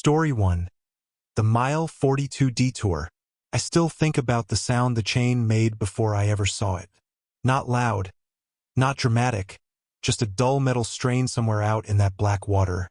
Story 1. The Mile 42 Detour. I still think about the sound the chain made before I ever saw it. Not loud, not dramatic, just a dull metal strain somewhere out in that black water,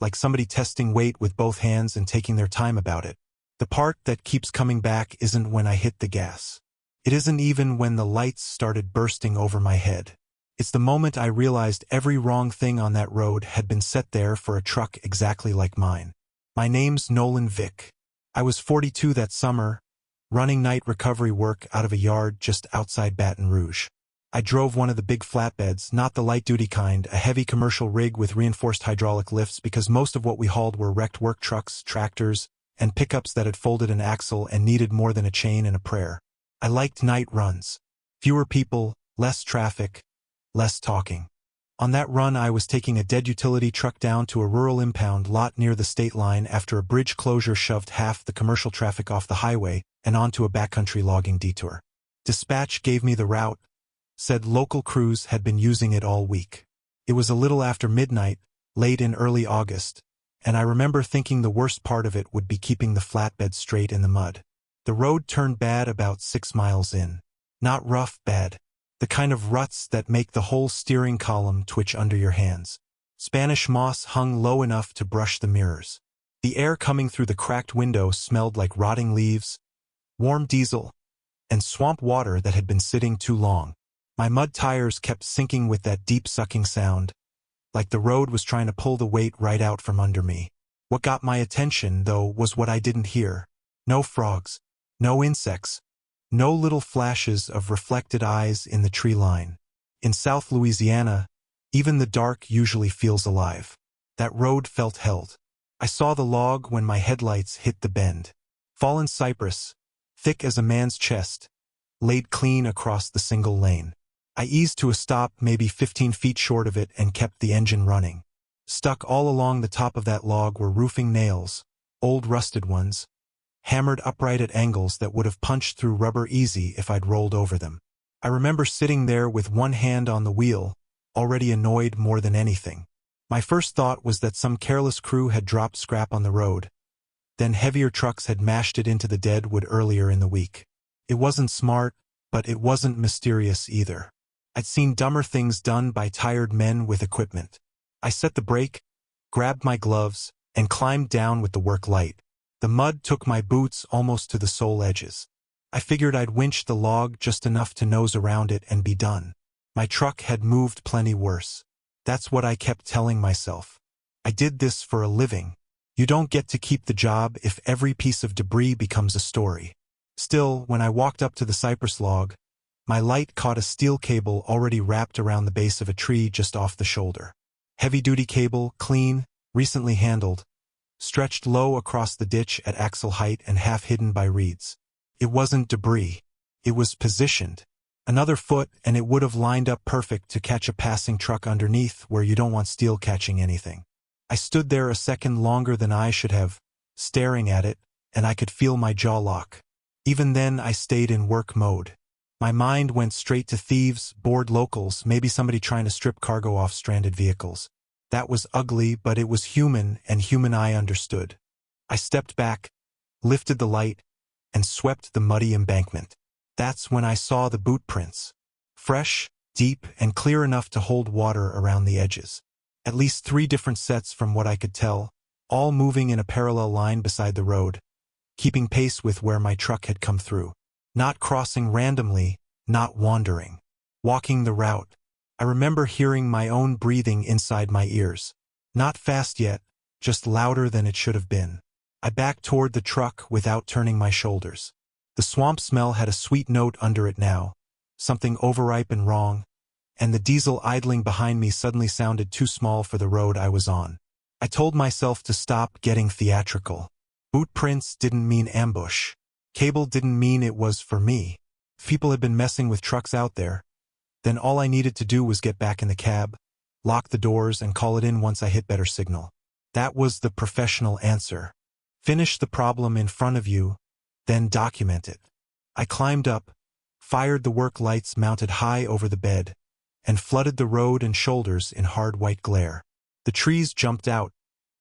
like somebody testing weight with both hands and taking their time about it. The part that keeps coming back isn't when I hit the gas. It isn't even when the lights started bursting over my head. It's the moment I realized every wrong thing on that road had been set there for a truck exactly like mine. My name's Nolan Vick. I was 42 that summer, running night recovery work out of a yard just outside Baton Rouge. I drove one of the big flatbeds, not the light-duty kind, a heavy commercial rig with reinforced hydraulic lifts because most of what we hauled were wrecked work trucks, tractors, and pickups that had folded an axle and needed more than a chain and a prayer. I liked night runs. Fewer people, less traffic, less talking. On that run I was taking a dead utility truck down to a rural impound lot near the state line after a bridge closure shoved half the commercial traffic off the highway and onto a backcountry logging detour. Dispatch gave me the route, said local crews had been using it all week. It was a little after midnight, late in early August, and I remember thinking the worst part of it would be keeping the flatbed straight in the mud. The road turned bad about 6 miles in. Not rough bad. The kind of ruts that make the whole steering column twitch under your hands. Spanish moss hung low enough to brush the mirrors. The air coming through the cracked window smelled like rotting leaves, warm diesel, and swamp water that had been sitting too long. My mud tires kept sinking with that deep sucking sound, like the road was trying to pull the weight right out from under me. What got my attention, though, was what I didn't hear. No frogs, no insects, no little flashes of reflected eyes in the tree line. In South Louisiana, even the dark usually feels alive. That road felt held. I saw the log when my headlights hit the bend. Fallen cypress, thick as a man's chest, laid clean across the single lane. I eased to a stop maybe 15 feet short of it and kept the engine running. Stuck all along the top of that log were roofing nails, old rusted ones, hammered upright at angles that would have punched through rubber easy if I'd rolled over them. I remember sitting there with one hand on the wheel, already annoyed more than anything. My first thought was that some careless crew had dropped scrap on the road. Then heavier trucks had mashed it into the dead wood earlier in the week. It wasn't smart, but it wasn't mysterious either. I'd seen dumber things done by tired men with equipment. I set the brake, grabbed my gloves, and climbed down with the work light. The mud took my boots almost to the sole edges. I figured I'd winch the log just enough to nose around it and be done. My truck had moved plenty worse. That's what I kept telling myself. I did this for a living. You don't get to keep the job if every piece of debris becomes a story. Still, when I walked up to the cypress log, my light caught a steel cable already wrapped around the base of a tree just off the shoulder. Heavy-duty cable, clean, recently handled, stretched low across the ditch at axle height and half hidden by reeds. It wasn't debris. It was positioned. Another foot and it would have lined up perfect to catch a passing truck underneath where you don't want steel catching anything. I stood there a second longer than I should have, staring at it, and I could feel my jaw lock. Even then I stayed in work mode. My mind went straight to thieves, bored locals, maybe somebody trying to strip cargo off stranded vehicles. That was ugly, but it was human, and human I understood. I stepped back, lifted the light, and swept the muddy embankment. That's when I saw the boot prints. Fresh, deep, and clear enough to hold water around the edges. At least 3 different sets from what I could tell, all moving in a parallel line beside the road, keeping pace with where my truck had come through. Not crossing randomly, not wandering. Walking the route. I remember hearing my own breathing inside my ears. Not fast yet, just louder than it should have been. I backed toward the truck without turning my shoulders. The swamp smell had a sweet note under it now, something overripe and wrong, and the diesel idling behind me suddenly sounded too small for the road I was on. I told myself to stop getting theatrical. Boot prints didn't mean ambush. Cable didn't mean it was for me. People had been messing with trucks out there. Then all I needed to do was get back in the cab, lock the doors, and call it in once I hit better signal. That was the professional answer. Finish the problem in front of you, then document it. I climbed up, fired the work lights mounted high over the bed, and flooded the road and shoulders in hard white glare. The trees jumped out,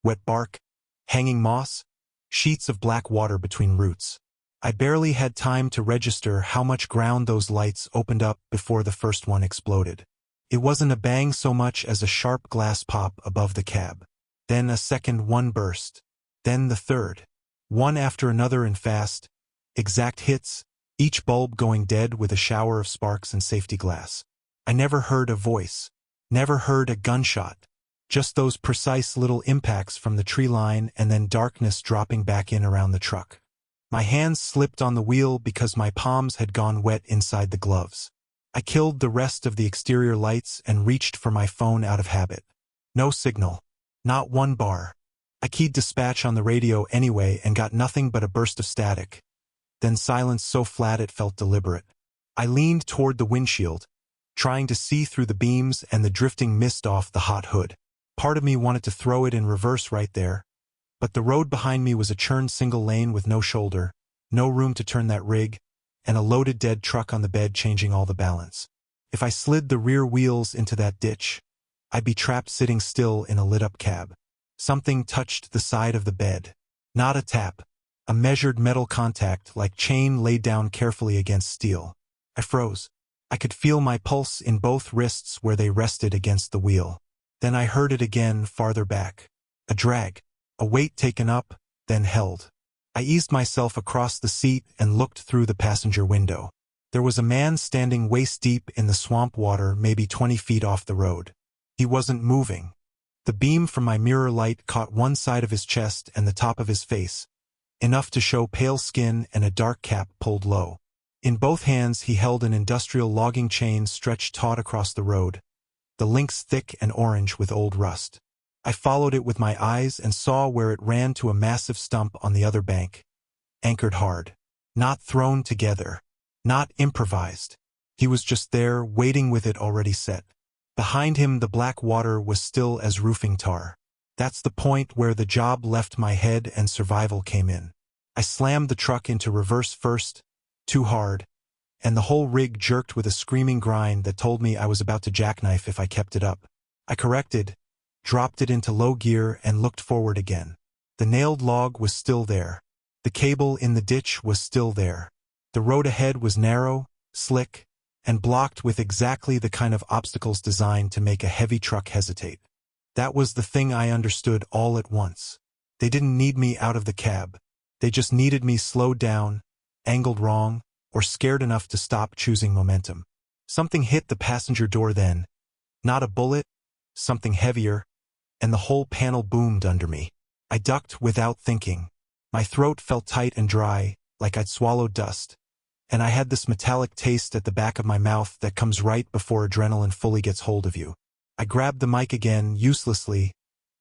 wet bark, hanging moss, sheets of black water between roots. I barely had time to register how much ground those lights opened up before the first one exploded. It wasn't a bang so much as a sharp glass pop above the cab. Then a second one burst. Then the third. One after another in fast, exact hits, each bulb going dead with a shower of sparks and safety glass. I never heard a voice. Never heard a gunshot. Just those precise little impacts from the tree line and then darkness dropping back in around the truck. My hands slipped on the wheel because my palms had gone wet inside the gloves. I killed the rest of the exterior lights and reached for my phone out of habit. No signal. Not one bar. I keyed dispatch on the radio anyway and got nothing but a burst of static. Then silence so flat it felt deliberate. I leaned toward the windshield, trying to see through the beams and the drifting mist off the hot hood. Part of me wanted to throw it in reverse right there, but the road behind me was a churned single lane with no shoulder, no room to turn that rig, and a loaded dead truck on the bed changing all the balance. If I slid the rear wheels into that ditch, I'd be trapped sitting still in a lit-up cab. Something touched the side of the bed. Not a tap. A measured metal contact like chain laid down carefully against steel. I froze. I could feel my pulse in both wrists where they rested against the wheel. Then I heard it again farther back. A drag. A weight taken up, then held. I eased myself across the seat and looked through the passenger window. There was a man standing waist-deep in the swamp water maybe 20 feet off the road. He wasn't moving. The beam from my mirror light caught one side of his chest and the top of his face, enough to show pale skin and a dark cap pulled low. In both hands he held an industrial logging chain stretched taut across the road, the links thick and orange with old rust. I followed it with my eyes and saw where it ran to a massive stump on the other bank, anchored hard. Not thrown together. Not improvised. He was just there, waiting with it already set. Behind him the black water was still as roofing tar. That's the point where the job left my head and survival came in. I slammed the truck into reverse first, too hard, and the whole rig jerked with a screaming grind that told me I was about to jackknife if I kept it up. I corrected, dropped it into low gear and looked forward again. The nailed log was still there. The cable in the ditch was still there. The road ahead was narrow, slick, and blocked with exactly the kind of obstacles designed to make a heavy truck hesitate. That was the thing I understood all at once. They didn't need me out of the cab. They just needed me slowed down, angled wrong, or scared enough to stop choosing momentum. Something hit the passenger door then. Not a bullet, something heavier, and the whole panel boomed under me. I ducked without thinking. My throat felt tight and dry, like I'd swallowed dust, and I had this metallic taste at the back of my mouth that comes right before adrenaline fully gets hold of you. I grabbed the mic again, uselessly,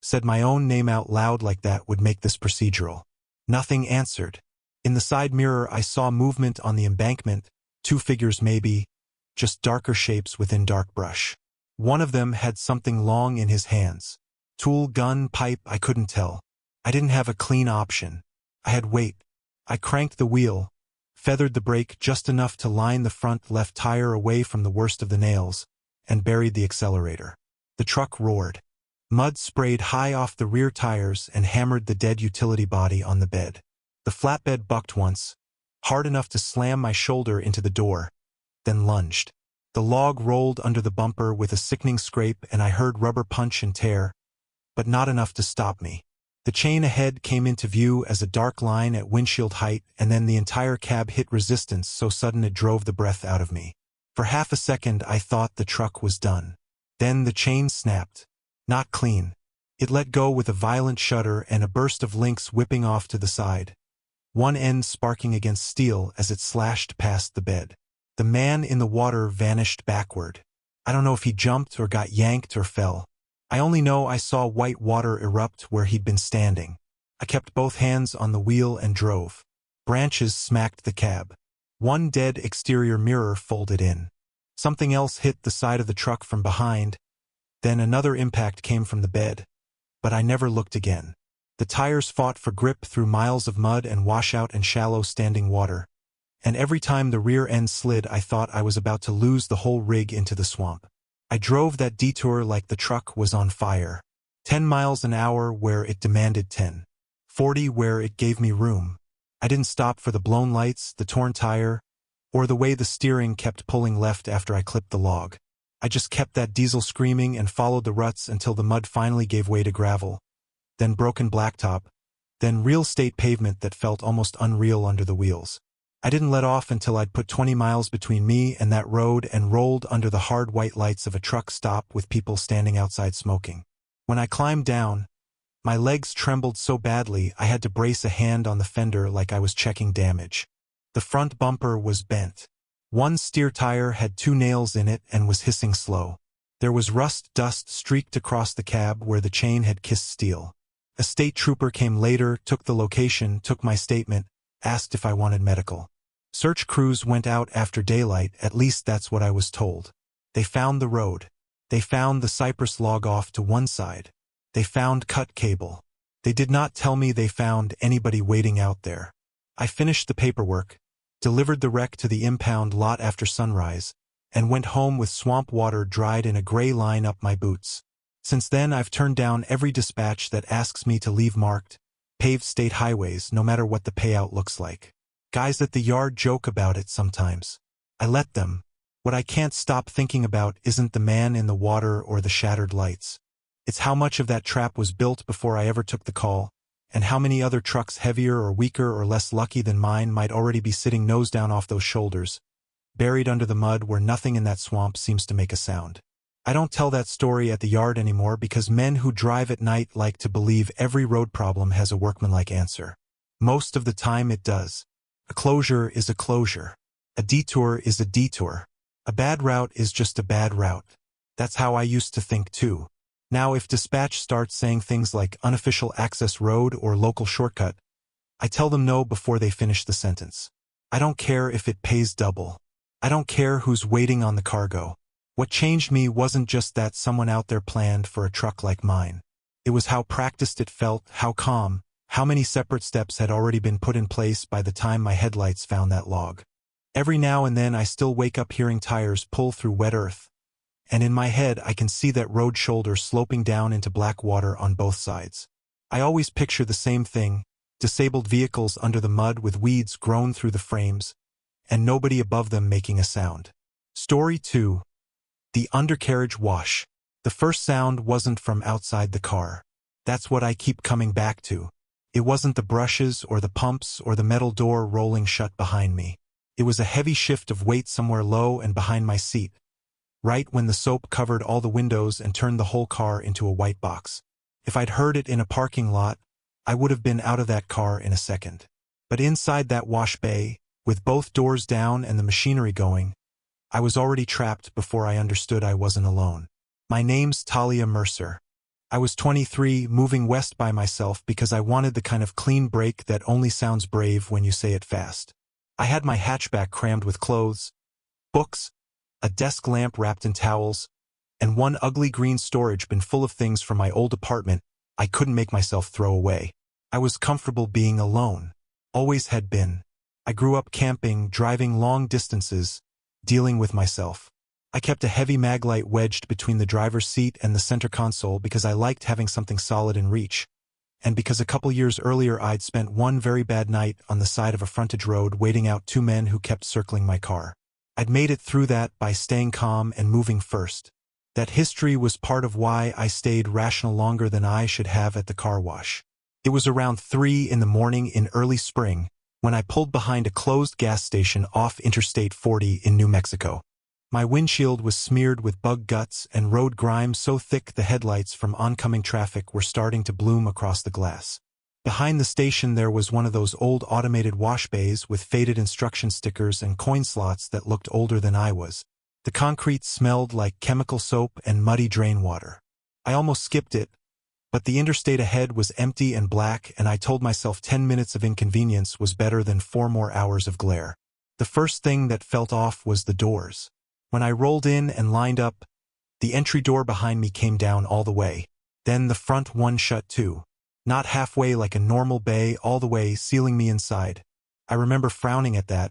said my own name out loud like that would make this procedural. Nothing answered. In the side mirror I saw movement on the embankment, 2 figures maybe, just darker shapes within dark brush. One of them had something long in his hands. Tool, gun, pipe, I couldn't tell. I didn't have a clean option. I had weight. I cranked the wheel, feathered the brake just enough to line the front left tire away from the worst of the nails, and buried the accelerator. The truck roared. Mud sprayed high off the rear tires and hammered the dead utility body on the bed. The flatbed bucked once, hard enough to slam my shoulder into the door, then lunged. The log rolled under the bumper with a sickening scrape and I heard rubber punch and tear, but not enough to stop me. The chain ahead came into view as a dark line at windshield height, and then the entire cab hit resistance so sudden it drove the breath out of me. For half a second I thought the truck was done. Then the chain snapped. Not clean. It let go with a violent shudder and a burst of links whipping off to the side, one end sparking against steel as it slashed past the bed. The man in the water vanished backward. I don't know if he jumped or got yanked or fell. I only know I saw white water erupt where he'd been standing. I kept both hands on the wheel and drove. Branches smacked the cab. One dead exterior mirror folded in. Something else hit the side of the truck from behind. Then another impact came from the bed. But I never looked again. The tires fought for grip through miles of mud and washout and shallow standing water. And every time the rear end slid I thought I was about to lose the whole rig into the swamp. I drove that detour like the truck was on fire. 10 miles an hour where it demanded 10. 40 where it gave me room. I didn't stop for the blown lights, the torn tire, or the way the steering kept pulling left after I clipped the log. I just kept that diesel screaming and followed the ruts until the mud finally gave way to gravel, then broken blacktop, then real state pavement that felt almost unreal under the wheels. I didn't let off until I'd put 20 miles between me and that road and rolled under the hard white lights of a truck stop with people standing outside smoking. When I climbed down, my legs trembled so badly I had to brace a hand on the fender like I was checking damage. The front bumper was bent. One steer tire had 2 nails in it and was hissing slow. There was rust dust streaked across the cab where the chain had kissed steel. A state trooper came later, took the location, took my statement, asked if I wanted medical. Search crews went out after daylight, at least that's what I was told. They found the road. They found the cypress log off to one side. They found cut cable. They did not tell me they found anybody waiting out there. I finished the paperwork, delivered the wreck to the impound lot after sunrise, and went home with swamp water dried in a gray line up my boots. Since then I've turned down every dispatch that asks me to leave marked, paved state highways no matter what the payout looks like. Guys at the yard joke about it sometimes. I let them. What I can't stop thinking about isn't the man in the water or the shattered lights. It's how much of that trap was built before I ever took the call, and how many other trucks heavier or weaker or less lucky than mine might already be sitting nose down off those shoulders, buried under the mud where nothing in that swamp seems to make a sound. I don't tell that story at the yard anymore because men who drive at night like to believe every road problem has a workmanlike answer. Most of the time it does. A closure is a closure. A detour is a detour. A bad route is just a bad route. That's how I used to think too. Now if dispatch starts saying things like unofficial access road or local shortcut, I tell them no before they finish the sentence. I don't care if it pays double. I don't care who's waiting on the cargo. What changed me wasn't just that someone out there planned for a truck like mine. It was how practiced it felt, how calm, how many separate steps had already been put in place by the time my headlights found that log. Every now and then I still wake up hearing tires pull through wet earth, and in my head I can see that road shoulder sloping down into black water on both sides. I always picture the same thing, disabled vehicles under the mud with weeds grown through the frames, and nobody above them making a sound. Story 2. The undercarriage wash. The first sound wasn't from outside the car. That's what I keep coming back to. It wasn't the brushes or the pumps or the metal door rolling shut behind me. It was a heavy shift of weight somewhere low and behind my seat, right when the soap covered all the windows and turned the whole car into a white box. If I'd heard it in a parking lot, I would have been out of that car in a second. But inside that wash bay, with both doors down and the machinery going, I was already trapped before I understood I wasn't alone. My name's Talia Mercer. I was 23, moving west by myself because I wanted the kind of clean break that only sounds brave when you say it fast. I had my hatchback crammed with clothes, books, a desk lamp wrapped in towels, and one ugly green storage bin full of things from my old apartment I couldn't make myself throw away. I was comfortable being alone. Always had been. I grew up camping, driving long distances, dealing with myself. I kept a heavy maglite wedged between the driver's seat and the center console because I liked having something solid in reach, and because a couple years earlier I'd spent one very bad night on the side of a frontage road waiting out 2 men who kept circling my car. I'd made it through that by staying calm and moving first. That history was part of why I stayed rational longer than I should have at the car wash. It was around 3 in the morning in early spring when I pulled behind a closed gas station off Interstate 40 in New Mexico. My windshield was smeared with bug guts and road grime so thick the headlights from oncoming traffic were starting to bloom across the glass. Behind the station there was one of those old automated wash bays with faded instruction stickers and coin slots that looked older than I was. The concrete smelled like chemical soap and muddy drain water. I almost skipped it, but the interstate ahead was empty and black, and I told myself 10 minutes of inconvenience was better than 4 more hours of glare. The first thing that felt off was the doors. When I rolled in and lined up, the entry door behind me came down all the way. Then the front one shut too. Not halfway like a normal bay, all the way, sealing me inside. I remember frowning at that,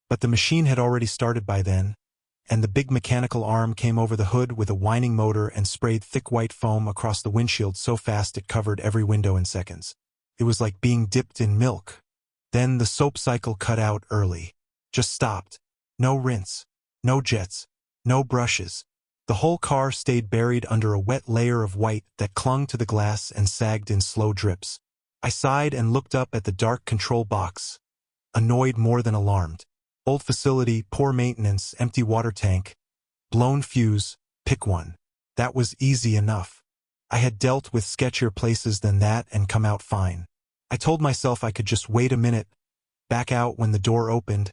but the machine had already started by then, and the big mechanical arm came over the hood with a whining motor and sprayed thick white foam across the windshield so fast it covered every window in seconds. It was like being dipped in milk. Then the soap cycle cut out early. Just stopped. No rinse. No jets. No brushes. The whole car stayed buried under a wet layer of white that clung to the glass and sagged in slow drips. I sighed and looked up at the dark control box, annoyed more than alarmed. Old facility, poor maintenance, empty water tank, blown fuse, pick one. That was easy enough. I had dealt with sketchier places than that and come out fine. I told myself I could just wait a minute, back out when the door opened,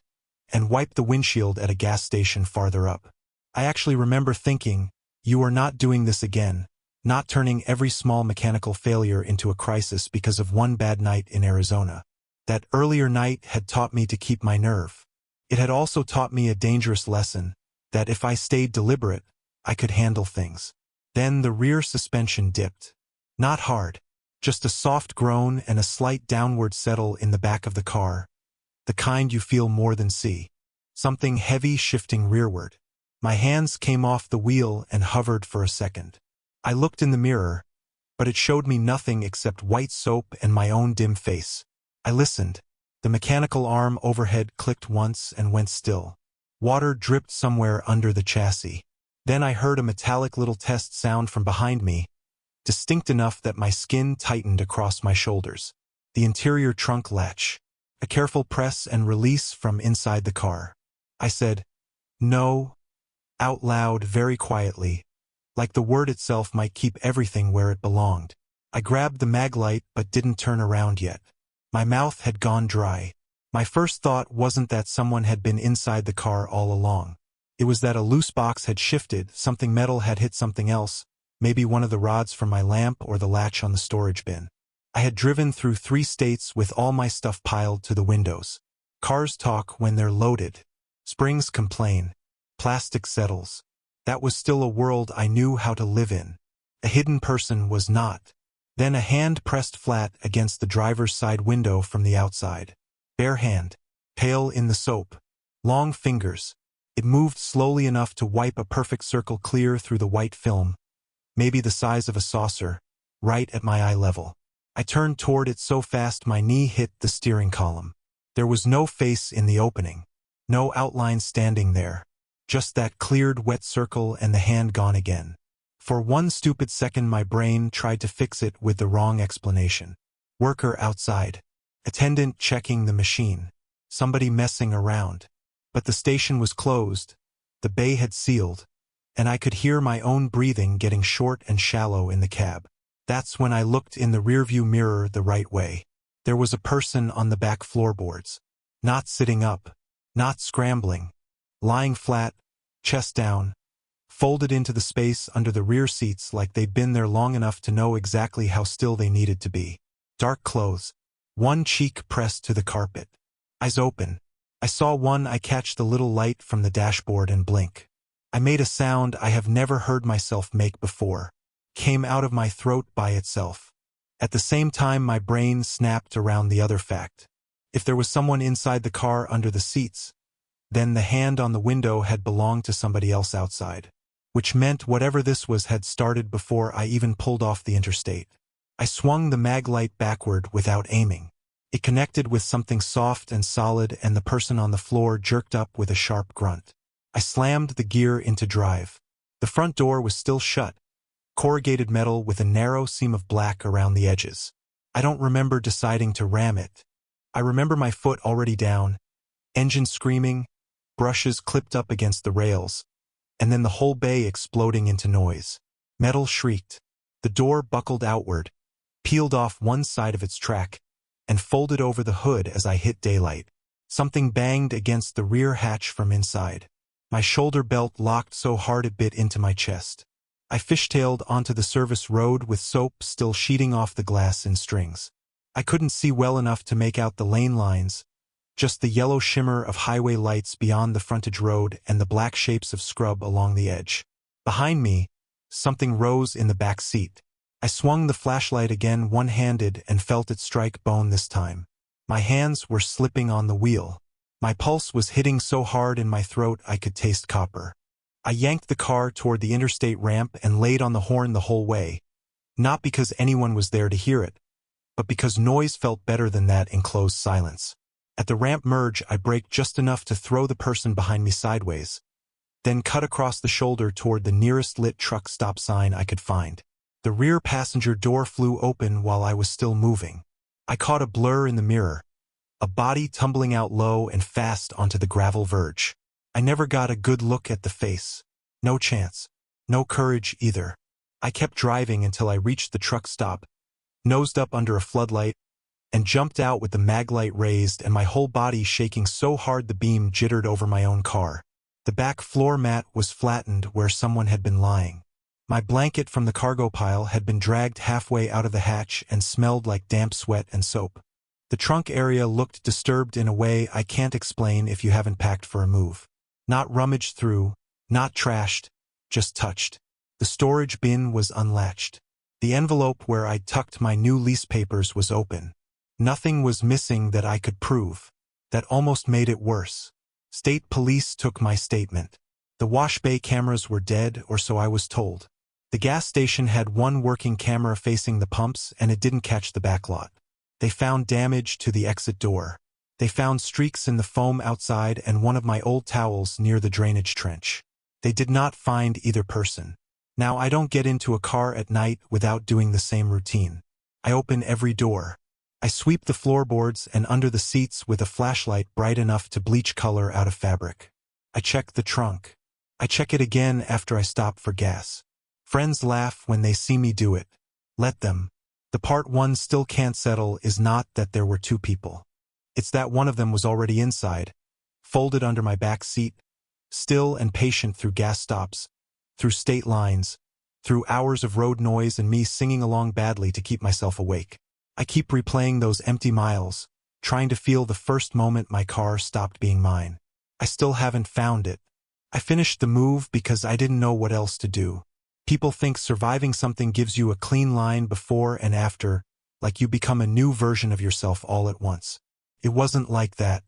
and wipe the windshield at a gas station farther up. I actually remember thinking, you are not doing this again, not turning every small mechanical failure into a crisis because of one bad night in Arizona. That earlier night had taught me to keep my nerve. It had also taught me a dangerous lesson, that if I stayed deliberate, I could handle things. Then the rear suspension dipped. Not hard, just a soft groan and a slight downward settle in the back of the car, the kind you feel more than see. Something heavy shifting rearward. My hands came off the wheel and hovered for a second. I looked in the mirror, but it showed me nothing except white soap and my own dim face. I listened. The mechanical arm overhead clicked once and went still. Water dripped somewhere under the chassis. Then I heard a metallic little test sound from behind me, distinct enough that my skin tightened across my shoulders. The interior trunk latch. A careful press and release from inside the car. I said, "No," out loud very quietly, like the word itself might keep everything where it belonged. I grabbed the mag light but didn't turn around yet. My mouth had gone dry. My first thought wasn't that someone had been inside the car all along. It was that a loose box had shifted, something metal had hit something else, maybe one of the rods from my lamp or the latch on the storage bin. I had driven through 3 states with all my stuff piled to the windows. Cars talk when they're loaded. Springs complain. Plastic settles. That was still a world I knew how to live in. A hidden person was not. Then a hand pressed flat against the driver's side window from the outside. Bare hand. Pale in the soap. Long fingers. It moved slowly enough to wipe a perfect circle clear through the white film, maybe the size of a saucer, right at my eye level. I turned toward it so fast my knee hit the steering column. There was no face in the opening. No outline standing there. Just that cleared wet circle and the hand gone again. For one stupid second my brain tried to fix it with the wrong explanation. Worker outside. Attendant checking the machine. Somebody messing around. But the station was closed, the bay had sealed, and I could hear my own breathing getting short and shallow in the cab. That's when I looked in the rearview mirror the right way. There was a person on the back floorboards. Not sitting up, not scrambling. Lying flat, chest down, folded into the space under the rear seats like they'd been there long enough to know exactly how still they needed to be. Dark clothes, one cheek pressed to the carpet. Eyes open. I saw one eye catch the little light from the dashboard and blink. I made a sound I have never heard myself make before. Came out of my throat by itself. At the same time my brain snapped around the other fact. If there was someone inside the car under the seats, then the hand on the window had belonged to somebody else outside. Which meant whatever this was had started before I even pulled off the interstate. I swung the mag light backward without aiming. It connected with something soft and solid and the person on the floor jerked up with a sharp grunt. I slammed the gear into drive. The front door was still shut, corrugated metal with a narrow seam of black around the edges. I don't remember deciding to ram it. I remember my foot already down, engine screaming, brushes clipped up against the rails, and then the whole bay exploding into noise. Metal shrieked. The door buckled outward, peeled off one side of its track, and folded over the hood as I hit daylight. Something banged against the rear hatch from inside. My shoulder belt locked so hard it bit into my chest. I fishtailed onto the service road with soap still sheeting off the glass in strings. I couldn't see well enough to make out the lane lines, just the yellow shimmer of highway lights beyond the frontage road and the black shapes of scrub along the edge. Behind me, something rose in the back seat. I swung the flashlight again one-handed and felt it strike bone this time. My hands were slipping on the wheel. My pulse was hitting so hard in my throat I could taste copper. I yanked the car toward the interstate ramp and laid on the horn the whole way, not because anyone was there to hear it, but because noise felt better than that enclosed silence. At the ramp merge, I braked just enough to throw the person behind me sideways, then cut across the shoulder toward the nearest lit truck stop sign I could find. The rear passenger door flew open while I was still moving. I caught a blur in the mirror, a body tumbling out low and fast onto the gravel verge. I never got a good look at the face. No chance. No courage either. I kept driving until I reached the truck stop, nosed up under a floodlight, and jumped out with the maglite raised and my whole body shaking so hard the beam jittered over my own car. The back floor mat was flattened where someone had been lying. My blanket from the cargo pile had been dragged halfway out of the hatch and smelled like damp sweat and soap. The trunk area looked disturbed in a way I can't explain if you haven't packed for a move. Not rummaged through, not trashed, just touched. The storage bin was unlatched. The envelope where I'd tucked my new lease papers was open. Nothing was missing that I could prove. That almost made it worse. State police took my statement. The wash bay cameras were dead, or so I was told. The gas station had one working camera facing the pumps, and it didn't catch the backlot. They found damage to the exit door. They found streaks in the foam outside and one of my old towels near the drainage trench. They did not find either person. Now I don't get into a car at night without doing the same routine. I open every door. I sweep the floorboards and under the seats with a flashlight bright enough to bleach color out of fabric. I check the trunk. I check it again after I stop for gas. Friends laugh when they see me do it. Let them. The part one still can't settle is not that there were two people. It's that one of them was already inside, folded under my back seat, still and patient through gas stops, through state lines, through hours of road noise and me singing along badly to keep myself awake. I keep replaying those empty miles, trying to feel the first moment my car stopped being mine. I still haven't found it. I finished the move because I didn't know what else to do. People think surviving something gives you a clean line before and after, like you become a new version of yourself all at once. It wasn't like that.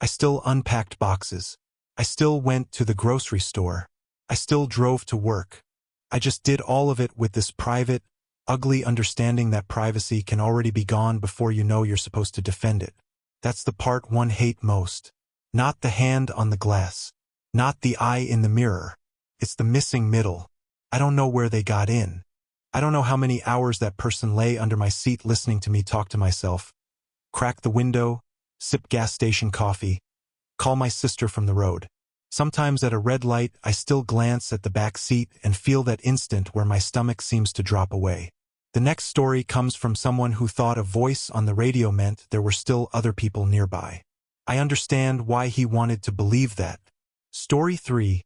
I still unpacked boxes. I still went to the grocery store. I still drove to work. I just did all of it with this private, ugly understanding that privacy can already be gone before you know you're supposed to defend it. That's the part one hate most. Not the hand on the glass. Not the eye in the mirror. It's the missing middle. I don't know where they got in. I don't know how many hours that person lay under my seat listening to me talk to myself, crack the window, sip gas station coffee, call my sister from the road. Sometimes at a red light, I still glance at the back seat and feel that instant where my stomach seems to drop away. The next story comes from someone who thought a voice on the radio meant there were still other people nearby. I understand why he wanted to believe that. Story 3.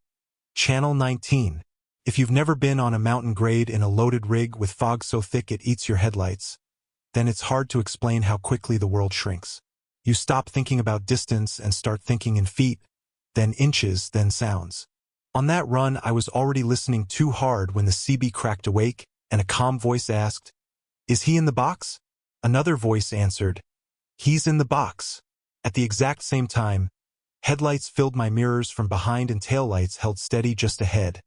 Channel 19. If you've never been on a mountain grade in a loaded rig with fog so thick it eats your headlights, then it's hard to explain how quickly the world shrinks. You stop thinking about distance and start thinking in feet, then inches, then sounds. On that run, I was already listening too hard when the CB cracked awake and a calm voice asked, "Is he in the box?" Another voice answered, "He's in the box." At the exact same time, headlights filled my mirrors from behind and taillights held steady just ahead.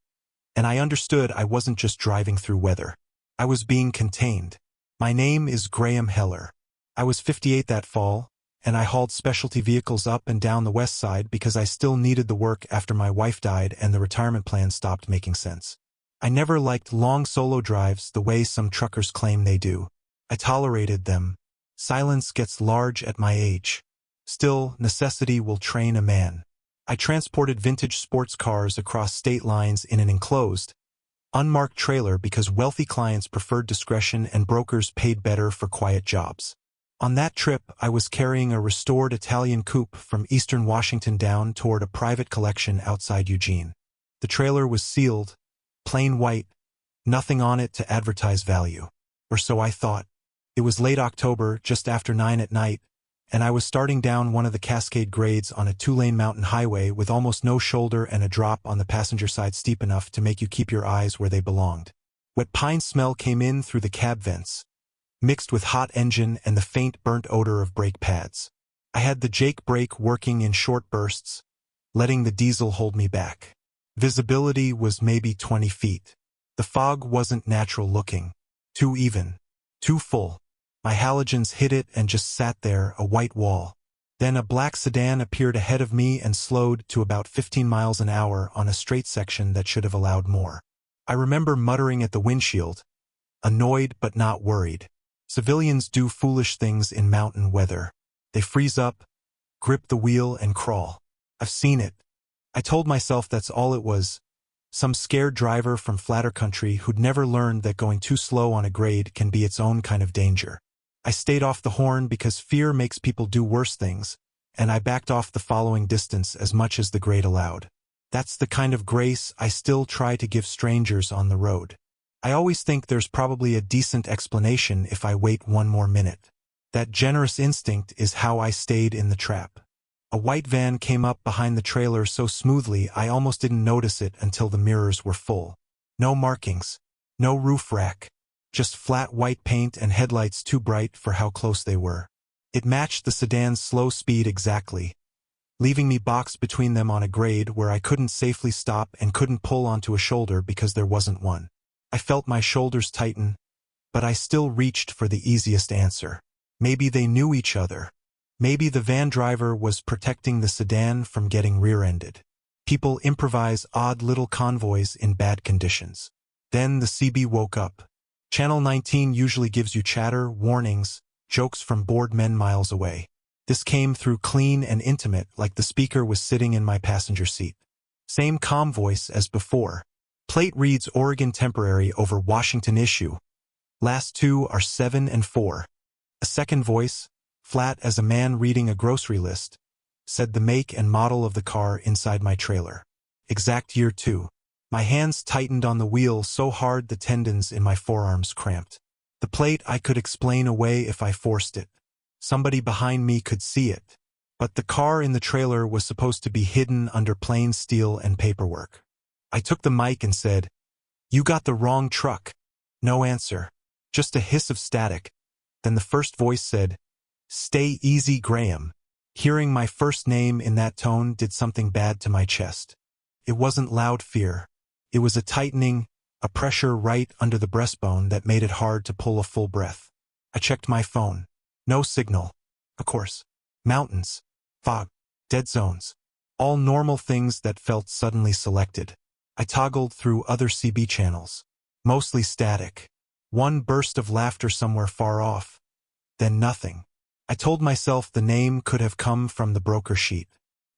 And I understood I wasn't just driving through weather. I was being contained. My name is Graham Heller. I was 58 that fall, and I hauled specialty vehicles up and down the west side because I still needed the work after my wife died and the retirement plan stopped making sense. I never liked long solo drives the way some truckers claim they do. I tolerated them. Silence gets large at my age. Still, necessity will train a man. I transported vintage sports cars across state lines in an enclosed, unmarked trailer because wealthy clients preferred discretion and brokers paid better for quiet jobs. On that trip, I was carrying a restored Italian coupe from eastern Washington down toward a private collection outside Eugene. The trailer was sealed, plain white, nothing on it to advertise value. Or so I thought. It was late October, just after 9 at night, and I was starting down one of the Cascade grades on a 2-lane mountain highway with almost no shoulder and a drop on the passenger side steep enough to make you keep your eyes where they belonged. Wet pine smell came in through the cab vents, mixed with hot engine and the faint burnt odor of brake pads. I had the Jake brake working in short bursts, letting the diesel hold me back. Visibility was maybe 20 feet. The fog wasn't natural looking. Too even. Too full. My halogens hit it and just sat there, a white wall. Then a black sedan appeared ahead of me and slowed to about 15 miles an hour on a straight section that should have allowed more. I remember muttering at the windshield, annoyed but not worried. Civilians do foolish things in mountain weather. They freeze up, grip the wheel and crawl. I've seen it. I told myself that's all it was. Some scared driver from flatter country who'd never learned that going too slow on a grade can be its own kind of danger. I stayed off the horn because fear makes people do worse things, and I backed off the following distance as much as the grade allowed. That's the kind of grace I still try to give strangers on the road. I always think there's probably a decent explanation if I wait one more minute. That generous instinct is how I stayed in the trap. A white van came up behind the trailer so smoothly I almost didn't notice it until the mirrors were full. No markings, no roof rack, just flat white paint and headlights too bright for how close they were. It matched the sedan's slow speed exactly, leaving me boxed between them on a grade where I couldn't safely stop and couldn't pull onto a shoulder because there wasn't one. I felt my shoulders tighten, but I still reached for the easiest answer. Maybe they knew each other. Maybe the van driver was protecting the sedan from getting rear-ended. People improvise odd little convoys in bad conditions. Then the CB woke up. Channel 19 usually gives you chatter, warnings, jokes from bored men miles away. This came through clean and intimate, like the speaker was sitting in my passenger seat. Same calm voice as before. Plate reads Oregon temporary over Washington issue. Last two are 7 and 4. A second voice, flat as a man reading a grocery list, said the make and model of the car inside my trailer. Exact year too. My hands tightened on the wheel so hard the tendons in my forearms cramped. The plate I could explain away if I forced it. Somebody behind me could see it. But the car in the trailer was supposed to be hidden under plain steel and paperwork. I took the mic and said, "You got the wrong truck." No answer. Just a hiss of static. Then the first voice said, "Stay easy, Graham." Hearing my first name in that tone did something bad to my chest. It wasn't loud fear. It was a tightening, a pressure right under the breastbone that made it hard to pull a full breath. I checked my phone. No signal. Of course. Mountains. Fog. Dead zones. All normal things that felt suddenly selected. I toggled through other CB channels. Mostly static. One burst of laughter somewhere far off. Then nothing. I told myself the name could have come from the broker sheet.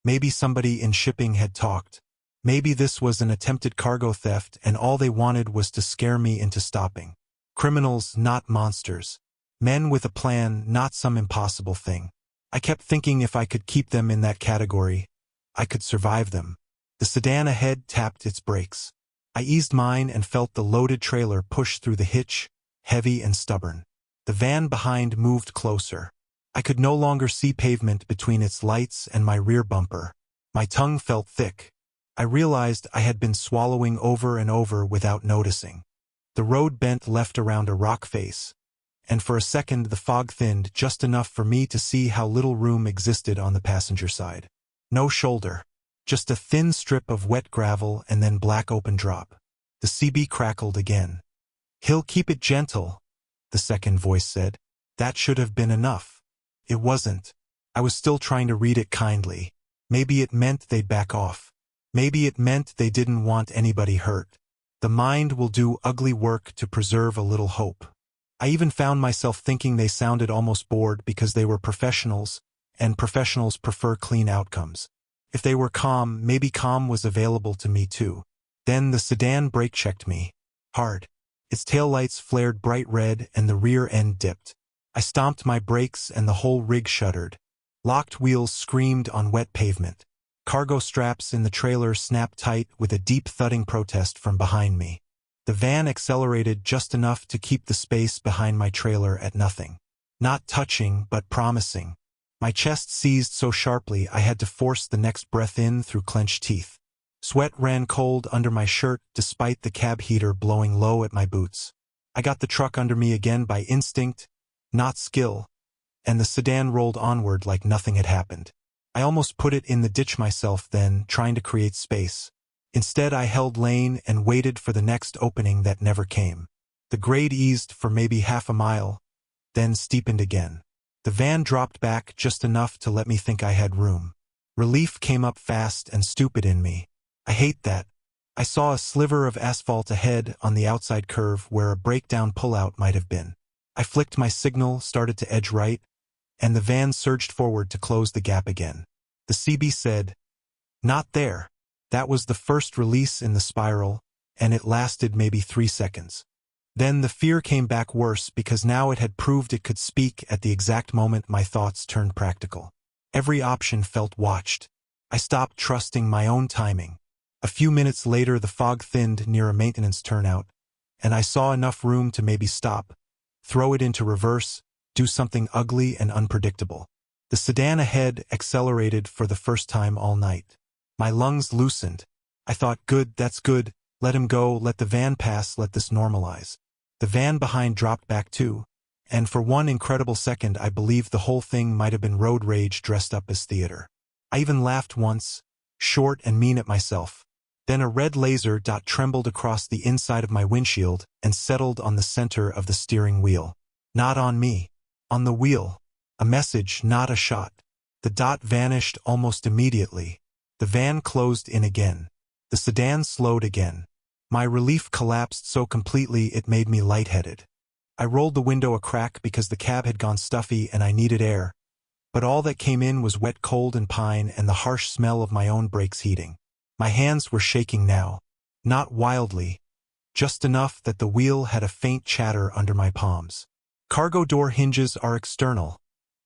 Maybe somebody in shipping had talked. Maybe this was an attempted cargo theft and all they wanted was to scare me into stopping. Criminals, not monsters. Men with a plan, not some impossible thing. I kept thinking if I could keep them in that category, I could survive them. The sedan ahead tapped its brakes. I eased mine and felt the loaded trailer push through the hitch, heavy and stubborn. The van behind moved closer. I could no longer see pavement between its lights and my rear bumper. My tongue felt thick. I realized I had been swallowing over and over without noticing. The road bent left around a rock face, and for a second the fog thinned just enough for me to see how little room existed on the passenger side. No shoulder, just a thin strip of wet gravel and then black open drop. The CB crackled again. "He'll keep it gentle," the second voice said. That should have been enough. It wasn't. I was still trying to read it kindly. Maybe it meant they'd back off. Maybe it meant they didn't want anybody hurt. The mind will do ugly work to preserve a little hope. I even found myself thinking they sounded almost bored because they were professionals, and professionals prefer clean outcomes. If they were calm, maybe calm was available to me too. Then the sedan brake-checked me. Hard. Its taillights flared bright red and the rear end dipped. I stomped my brakes and the whole rig shuddered. Locked wheels screamed on wet pavement. Cargo straps in the trailer snapped tight with a deep thudding protest from behind me. The van accelerated just enough to keep the space behind my trailer at nothing. Not touching, but promising. My chest seized so sharply I had to force the next breath in through clenched teeth. Sweat ran cold under my shirt despite the cab heater blowing low at my boots. I got the truck under me again by instinct, not skill, and the sedan rolled onward like nothing had happened. I almost put it in the ditch myself then, trying to create space. Instead, I held lane and waited for the next opening that never came. The grade eased for maybe half a mile, then steepened again. The van dropped back just enough to let me think I had room. Relief came up fast and stupid in me. I hate that. I saw a sliver of asphalt ahead on the outside curve where a breakdown pullout might have been. I flicked my signal, started to edge right, and the van surged forward to close the gap again. The CB said, "Not there." That was the first release in the spiral, and it lasted maybe 3 seconds. Then the fear came back worse because now it had proved it could speak at the exact moment my thoughts turned practical. Every option felt watched. I stopped trusting my own timing. A few minutes later the fog thinned near a maintenance turnout, and I saw enough room to maybe stop, throw it into reverse, do something ugly and unpredictable. The sedan ahead accelerated for the first time all night. My lungs loosened. I thought, good, that's good, let him go, let the van pass, let this normalize. The van behind dropped back too, and for one incredible second I believed the whole thing might have been road rage dressed up as theater. I even laughed once, short and mean at myself. Then a red laser dot trembled across the inside of my windshield and settled on the center of the steering wheel. Not on me. On the wheel. A message, not a shot. The dot vanished almost immediately. The van closed in again. The sedan slowed again. My relief collapsed so completely it made me lightheaded. I rolled the window a crack because the cab had gone stuffy and I needed air, but all that came in was wet cold and pine and the harsh smell of my own brakes heating. My hands were shaking now. Not wildly, just enough that the wheel had a faint chatter under my palms. "Cargo door hinges are external,"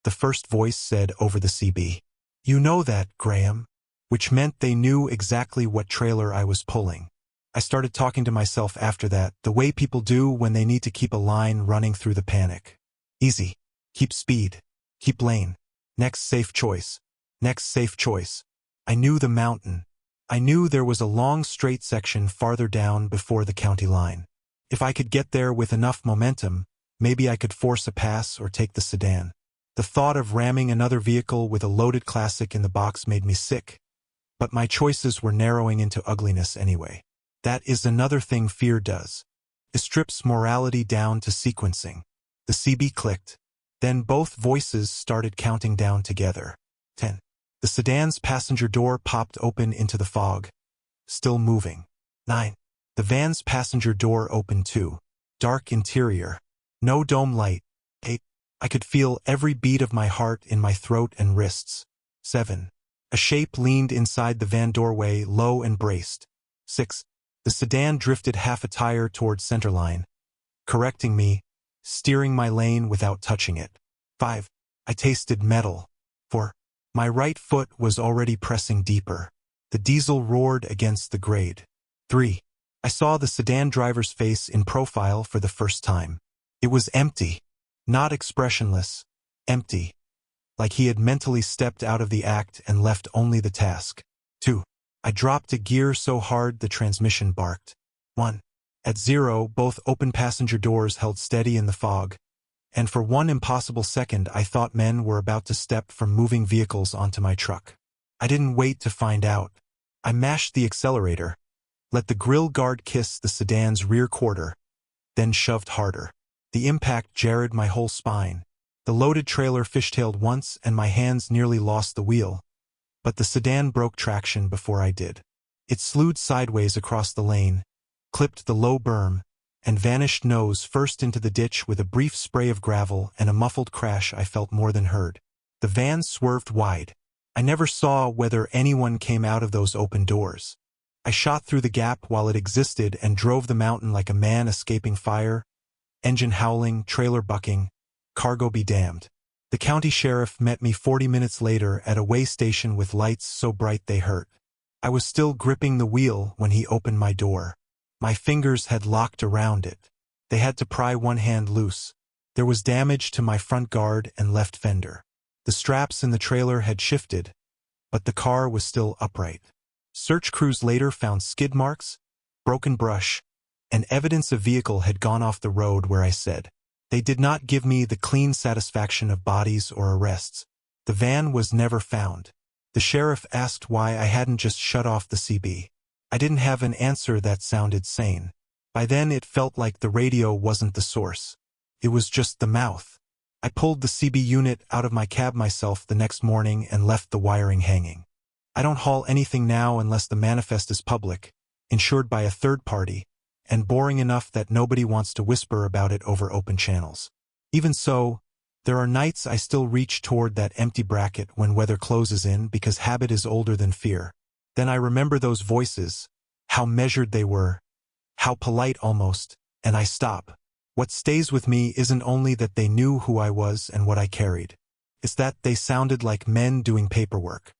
the first voice said over the CB. "You know that, Graham," which meant they knew exactly what trailer I was pulling. I started talking to myself after that, the way people do when they need to keep a line running through the panic. Easy. Keep speed. Keep lane. Next safe choice. Next safe choice. I knew the mountain. I knew there was a long straight section farther down before the county line. If I could get there with enough momentum, maybe I could force a pass or take the sedan. The thought of ramming another vehicle with a loaded classic in the box made me sick, but my choices were narrowing into ugliness anyway. That is another thing fear does. It strips morality down to sequencing. The CB clicked. Then both voices started counting down together. 10. The sedan's passenger door popped open into the fog, still moving. 9. The van's passenger door opened too. Dark interior. No dome light. 8. I could feel every beat of my heart in my throat and wrists. 7. A shape leaned inside the van doorway, low and braced. 6. The sedan drifted half a tire toward centerline, correcting me, steering my lane without touching it. 5. I tasted metal. 4. My right foot was already pressing deeper. The diesel roared against the grade. 3. I saw the sedan driver's face in profile for the first time. It was empty. Not expressionless. Empty. Like he had mentally stepped out of the act and left only the task. 2. I dropped a gear so hard the transmission barked. 1. At 0, both open passenger doors held steady in the fog, and for one impossible second I thought men were about to step from moving vehicles onto my truck. I didn't wait to find out. I mashed the accelerator, let the grill guard kiss the sedan's rear quarter, then shoved harder. The impact jarred my whole spine. The loaded trailer fishtailed once and my hands nearly lost the wheel, but the sedan broke traction before I did. It slewed sideways across the lane, clipped the low berm, and vanished nose first into the ditch with a brief spray of gravel and a muffled crash I felt more than heard. The van swerved wide. I never saw whether anyone came out of those open doors. I shot through the gap while it existed and drove the mountain like a man escaping fire, engine howling, trailer bucking, cargo be damned. The county sheriff met me 40 minutes later at a way station with lights so bright they hurt. I was still gripping the wheel when he opened my door. My fingers had locked around it. They had to pry one hand loose. There was damage to my front guard and left fender. The straps in the trailer had shifted, but the car was still upright. Search crews later found skid marks, broken brush, and evidence a vehicle had gone off the road where I said. They did not give me the clean satisfaction of bodies or arrests. The van was never found. The sheriff asked why I hadn't just shut off the CB. I didn't have an answer that sounded sane. By then it felt like the radio wasn't the source. It was just the mouth. I pulled the CB unit out of my cab myself the next morning and left the wiring hanging. I don't haul anything now unless the manifest is public, insured by a third party, and boring enough that nobody wants to whisper about it over open channels. Even so, there are nights I still reach toward that empty bracket when weather closes in because habit is older than fear. Then I remember those voices, how measured they were, how polite almost, and I stop. What stays with me isn't only that they knew who I was and what I carried. It's that they sounded like men doing paperwork.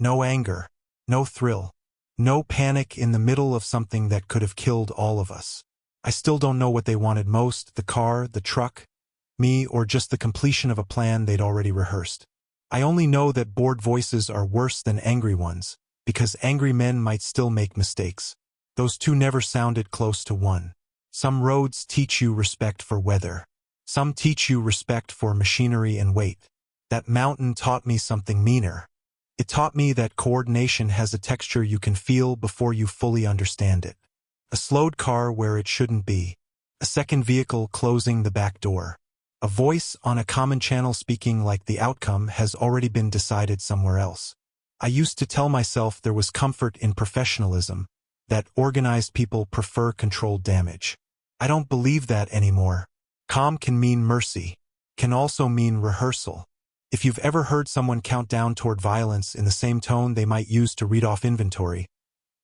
No anger, no thrill, no panic in the middle of something that could have killed all of us. I still don't know what they wanted most, the car, the truck, me, or just the completion of a plan they'd already rehearsed. I only know that bored voices are worse than angry ones, because angry men might still make mistakes. Those two never sounded close to one. Some roads teach you respect for weather. Some teach you respect for machinery and weight. That mountain taught me something meaner. It taught me that coordination has a texture you can feel before you fully understand it. A slowed car where it shouldn't be. A second vehicle closing the back door. A voice on a common channel speaking like the outcome has already been decided somewhere else. I used to tell myself there was comfort in professionalism, that organized people prefer controlled damage. I don't believe that anymore. Calm can mean mercy, can also mean rehearsal. If you've ever heard someone count down toward violence in the same tone they might use to read off inventory,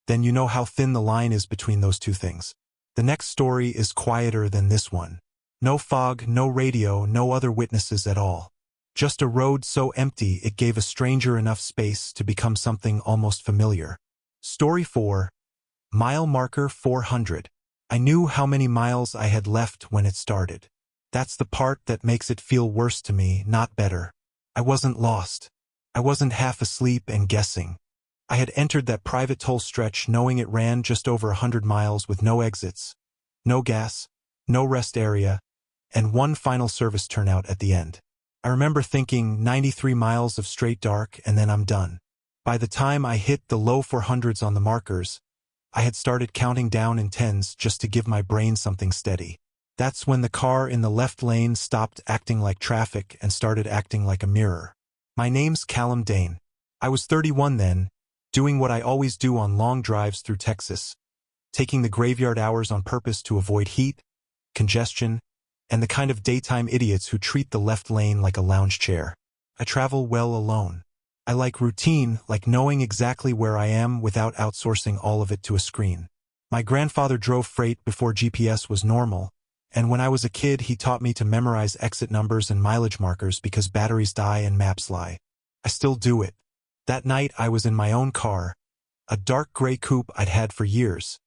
then you know how thin the line is between those two things. The next story is quieter than this one. No fog, no radio, no other witnesses at all. Just a road so empty it gave a stranger enough space to become something almost familiar. Story 4. Mile marker 400. I knew how many miles I had left when it started. That's the part that makes it feel worse to me, not better. I wasn't lost. I wasn't half asleep and guessing. I had entered that private toll stretch knowing it ran just over 100 miles with no exits, no gas, no rest area, and one final service turnout at the end. I remember thinking 93 miles of straight dark and then I'm done. By the time I hit the low 400s on the markers, I had started counting down in tens just to give my brain something steady. That's when the car in the left lane stopped acting like traffic and started acting like a mirror. My name's Callum Dane. I was 31 then, doing what I always do on long drives through Texas, taking the graveyard hours on purpose to avoid heat, congestion, and the kind of daytime idiots who treat the left lane like a lounge chair. I travel well alone. I like routine, like knowing exactly where I am without outsourcing all of it to a screen. My grandfather drove freight before GPS was normal, and when I was a kid he taught me to memorize exit numbers and mileage markers because batteries die and maps lie. I still do it. That night I was in my own car, a dark gray coupe I'd had for years,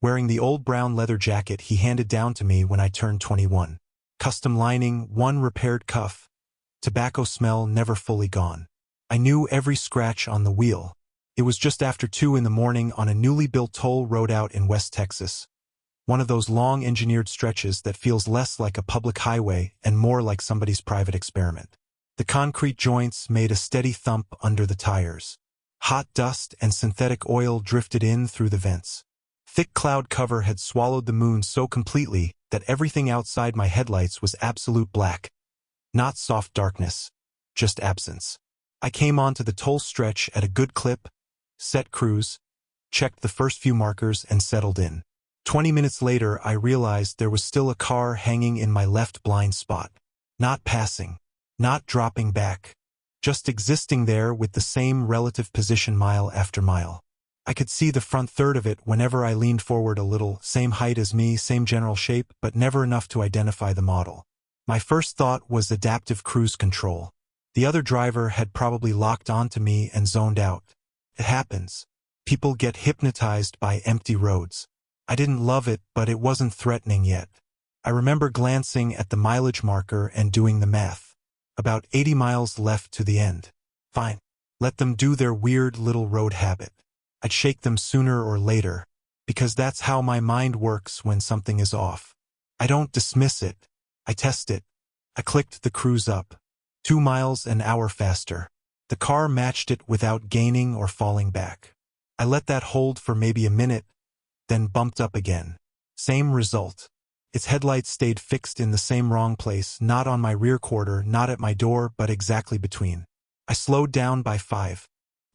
wearing the old brown leather jacket he handed down to me when I turned 21. Custom lining, one repaired cuff, tobacco smell never fully gone. I knew every scratch on the wheel. It was just after 2 in the morning on a newly built toll road out in West Texas. One of those long engineered stretches that feels less like a public highway and more like somebody's private experiment. The concrete joints made a steady thump under the tires. Hot dust and synthetic oil drifted in through the vents. Thick cloud cover had swallowed the moon so completely that everything outside my headlights was absolute black. Not soft darkness, just absence. I came onto the toll stretch at a good clip, set cruise, checked the first few markers and settled in. 20 minutes later I realized there was still a car hanging in my left blind spot. Not passing, not dropping back, just existing there with the same relative position mile after mile. I could see the front third of it whenever I leaned forward a little, same height as me, same general shape, but never enough to identify the model. My first thought was adaptive cruise control. The other driver had probably locked onto me and zoned out. It happens. People get hypnotized by empty roads. I didn't love it, but it wasn't threatening yet. I remember glancing at the mileage marker and doing the math. About 80 miles left to the end. Fine. Let them do their weird little road habit. I'd shake them sooner or later, because that's how my mind works when something is off. I don't dismiss it. I test it. I clicked the cruise up. 2 miles an hour faster. The car matched it without gaining or falling back. I let that hold for maybe a minute, then bumped up again. Same result. Its headlights stayed fixed in the same wrong place, not on my rear quarter, not at my door, but exactly between. I slowed down by 5.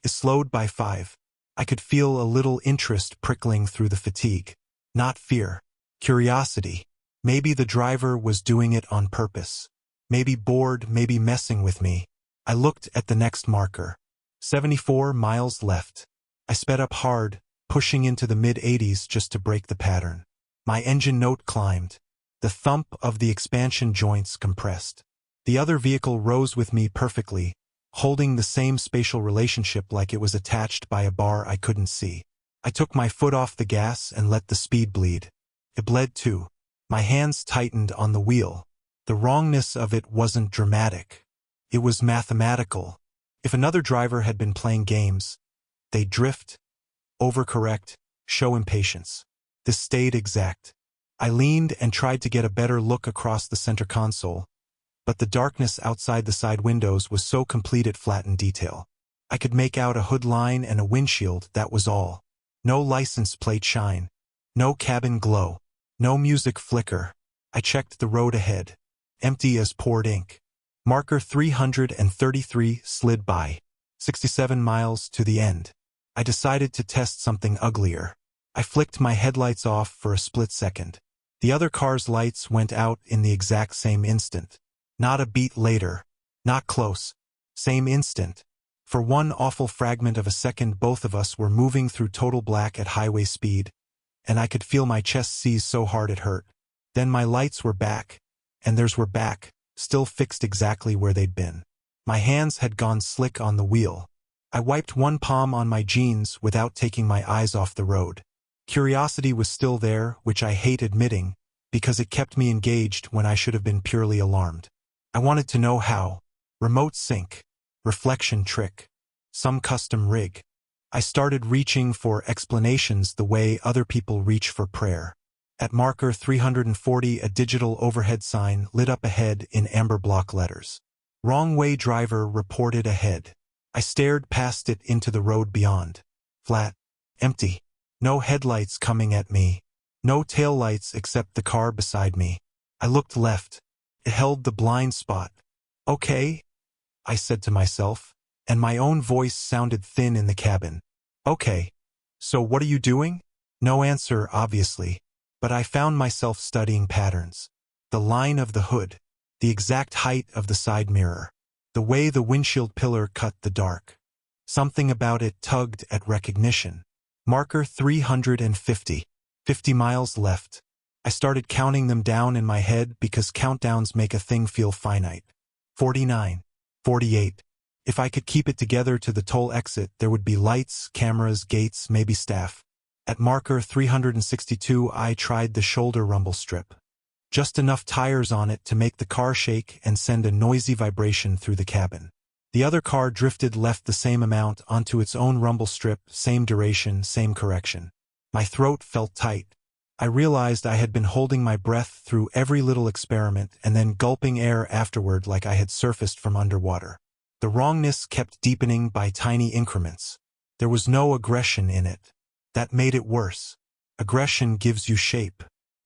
It slowed by 5. I could feel a little interest prickling through the fatigue. Not fear. Curiosity. Maybe the driver was doing it on purpose. Maybe bored, maybe messing with me. I looked at the next marker. 74 miles left. I sped up hard, pushing into the mid-80s just to break the pattern. My engine note climbed. The thump of the expansion joints compressed. The other vehicle rose with me perfectly, holding the same spatial relationship like it was attached by a bar I couldn't see. I took my foot off the gas and let the speed bleed. It bled too. My hands tightened on the wheel. The wrongness of it wasn't dramatic. It was mathematical. If another driver had been playing games, they'd drift, overcorrect, show impatience. This stayed exact. I leaned and tried to get a better look across the center console, but the darkness outside the side windows was so complete it flattened detail. I could make out a hood line and a windshield, that was all. No license plate shine. No cabin glow. No music flicker. I checked the road ahead. Empty as poured ink. Marker 333 slid by. 67 miles to the end. I decided to test something uglier. I flicked my headlights off for a split second. The other car's lights went out in the exact same instant. Not a beat later. Not close. Same instant. For one awful fragment of a second both of us were moving through total black at highway speed, and I could feel my chest seize so hard it hurt. Then my lights were back, and theirs were back, still fixed exactly where they'd been. My hands had gone slick on the wheel. I wiped one palm on my jeans without taking my eyes off the road. Curiosity was still there, which I hate admitting, because it kept me engaged when I should have been purely alarmed. I wanted to know how. Remote sync. Reflection trick. Some custom rig. I started reaching for explanations the way other people reach for prayer. At marker 340 a digital overhead sign lit up ahead in amber block letters. Wrong way driver reported ahead. I stared past it into the road beyond. Flat. Empty. No headlights coming at me. No taillights except the car beside me. I looked left. It held the blind spot. Okay, I said to myself, and my own voice sounded thin in the cabin. Okay. So what are you doing? No answer, obviously. But I found myself studying patterns. The line of the hood. The exact height of the side mirror. The way the windshield pillar cut the dark. Something about it tugged at recognition. Marker 350. 50 miles left. I started counting them down in my head because countdowns make a thing feel finite. 49. 48. If I could keep it together to the toll exit, there would be lights, cameras, gates, maybe staff. At marker 362 I tried the shoulder rumble strip. Just enough tires on it to make the car shake and send a noisy vibration through the cabin. The other car drifted left the same amount onto its own rumble strip, same duration, same correction. My throat felt tight. I realized I had been holding my breath through every little experiment and then gulping air afterward like I had surfaced from underwater. The wrongness kept deepening by tiny increments. There was no aggression in it. That made it worse. Aggression gives you shape.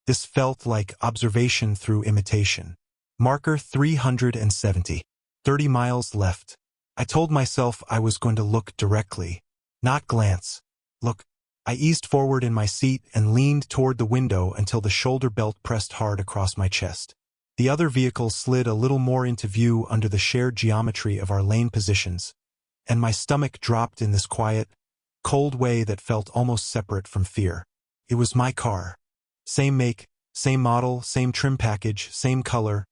This felt like observation through imitation. Marker 370. 30 miles left. I told myself I was going to look directly, not glance. Look. I eased forward in my seat and leaned toward the window until the shoulder belt pressed hard across my chest. The other vehicle slid a little more into view under the shared geometry of our lane positions, and my stomach dropped in this quiet, cold way that felt almost separate from fear. It was my car. Same make, same model, same trim package, same color,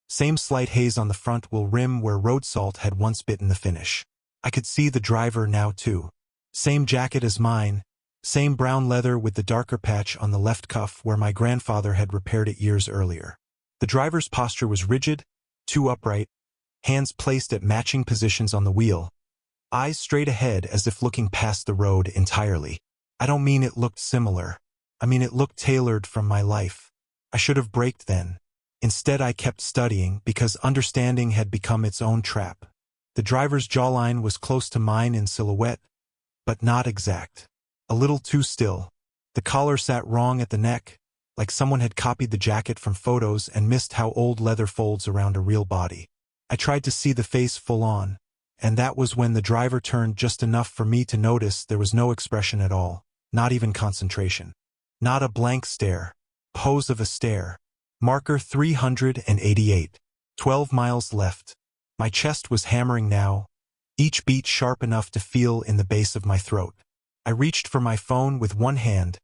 same slight haze on the front wheel rim where road salt had once bitten the finish. I could see the driver now too. Same jacket as mine. Same brown leather with the darker patch on the left cuff where my grandfather had repaired it years earlier. The driver's posture was rigid, too upright, hands placed at matching positions on the wheel, eyes straight ahead as if looking past the road entirely. I don't mean it looked similar. I mean it looked tailored from my life. I should have braked then. Instead I kept studying because understanding had become its own trap. The driver's jawline was close to mine in silhouette, but not exact. A little too still. The collar sat wrong at the neck, like someone had copied the jacket from photos and missed how old leather folds around a real body. I tried to see the face full on, and that was when the driver turned just enough for me to notice there was no expression at all, not even concentration. Not a blank stare. Pose of a stare. Marker 388. 12 miles left. My chest was hammering now, each beat sharp enough to feel in the base of my throat. I reached for my phone with one hand,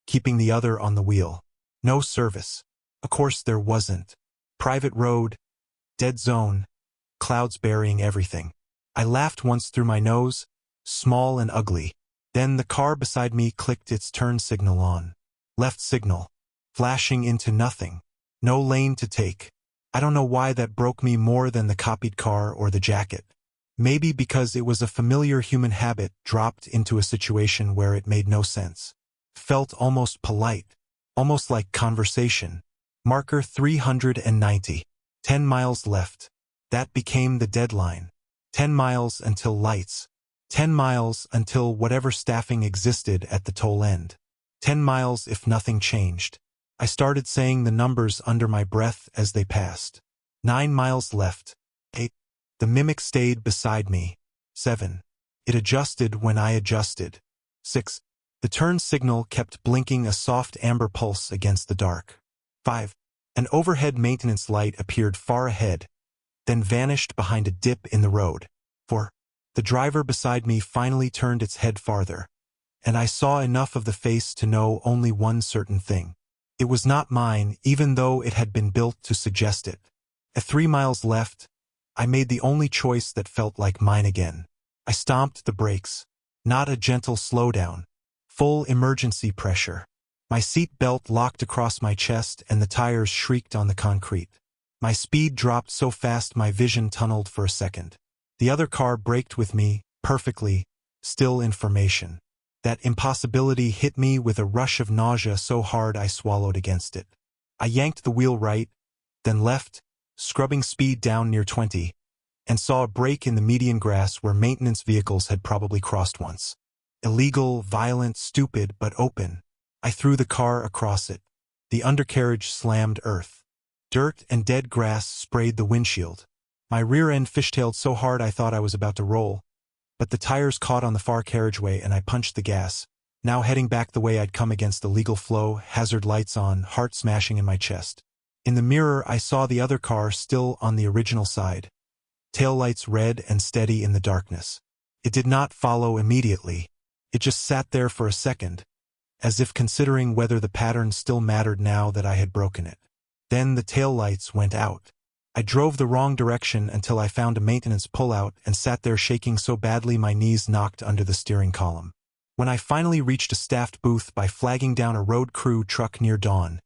keeping the other on the wheel. No service. Of course there wasn't. Private road, dead zone, clouds burying everything. I laughed once through my nose, small and ugly. Then the car beside me clicked its turn signal on. Left signal. Flashing into nothing. No lane to take. I don't know why that broke me more than the copied car or the jacket. Maybe because it was a familiar human habit dropped into a situation where it made no sense. Felt almost polite. Almost like conversation. Marker 390. 10 miles left. That became the deadline. 10 miles until lights. 10 miles until whatever staffing existed at the toll end. 10 miles if nothing changed. I started saying the numbers under my breath as they passed. 9 miles left. 8. The mimic stayed beside me. 7. It adjusted when I adjusted. 6. The turn signal kept blinking a soft amber pulse against the dark. 5. An overhead maintenance light appeared far ahead, then vanished behind a dip in the road. 4. The driver beside me finally turned its head farther, and I saw enough of the face to know only one certain thing. It was not mine, even though it had been built to suggest it. At 3 miles left, I made the only choice that felt like mine again. I stomped the brakes. Not a gentle slowdown. Full emergency pressure. My seat belt locked across my chest and the tires shrieked on the concrete. My speed dropped so fast my vision tunneled for a second. The other car braked with me, perfectly, still in formation. That impossibility hit me with a rush of nausea so hard I swallowed against it. I yanked the wheel right, then left, scrubbing speed down near 20, and saw a break in the median grass where maintenance vehicles had probably crossed once. Illegal, violent, stupid, but open. I threw the car across it. The undercarriage slammed earth. Dirt and dead grass sprayed the windshield. My rear end fishtailed so hard I thought I was about to roll, but the tires caught on the far carriageway and I punched the gas, now heading back the way I'd come against the legal flow, hazard lights on, heart smashing in my chest. In the mirror I saw the other car still on the original side. Taillights red and steady in the darkness. It did not follow immediately. It just sat there for a second, as if considering whether the pattern still mattered now that I had broken it. Then the taillights went out. I drove the wrong direction until I found a maintenance pullout and sat there shaking so badly my knees knocked under the steering column. When I finally reached a staffed booth by flagging down a road crew truck near dawn,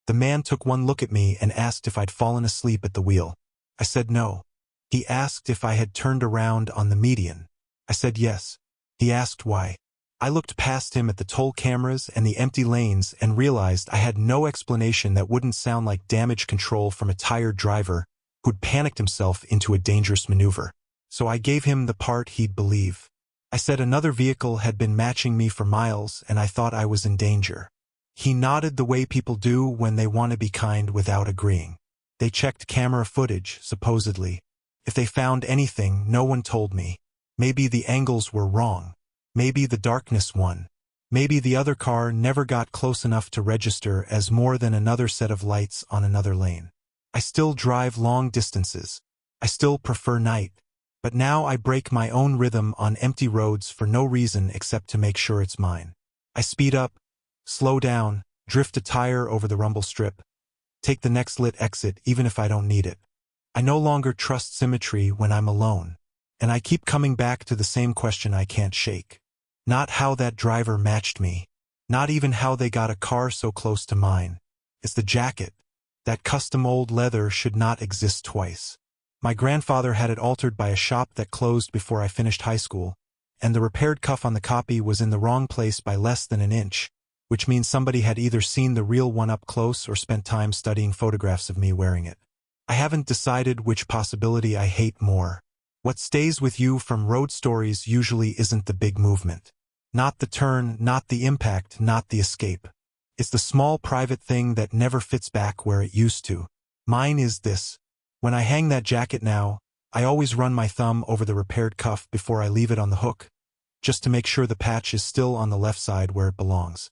the man took one look at me and asked if I'd fallen asleep at the wheel. I said no. He asked if I had turned around on the median. I said yes. He asked why. I looked past him at the toll cameras and the empty lanes and realized I had no explanation that wouldn't sound like damage control from a tired driver who'd panicked himself into a dangerous maneuver. So I gave him the part he'd believe. I said another vehicle had been matching me for miles and I thought I was in danger. He nodded the way people do when they want to be kind without agreeing. They checked camera footage, supposedly. If they found anything, no one told me. Maybe the angles were wrong. Maybe the darkness won. Maybe the other car never got close enough to register as more than another set of lights on another lane. I still drive long distances. I still prefer night. But now I break my own rhythm on empty roads for no reason except to make sure it's mine. I speed up, slow down, drift a tire over the rumble strip, take the next lit exit even if I don't need it. I no longer trust symmetry when I'm alone. And I keep coming back to the same question I can't shake. Not how that driver matched me. Not even how they got a car so close to mine. It's the jacket. That custom old leather should not exist twice. My grandfather had it altered by a shop that closed before I finished high school, and the repaired cuff on the copy was in the wrong place by less than an inch, which means somebody had either seen the real one up close or spent time studying photographs of me wearing it. I haven't decided which possibility I hate more. What stays with you from road stories usually isn't the big movement. Not the turn, not the impact, not the escape. It's the small private thing that never fits back where it used to. Mine is this. When I hang that jacket now, I always run my thumb over the repaired cuff before I leave it on the hook, just to make sure the patch is still on the left side where it belongs.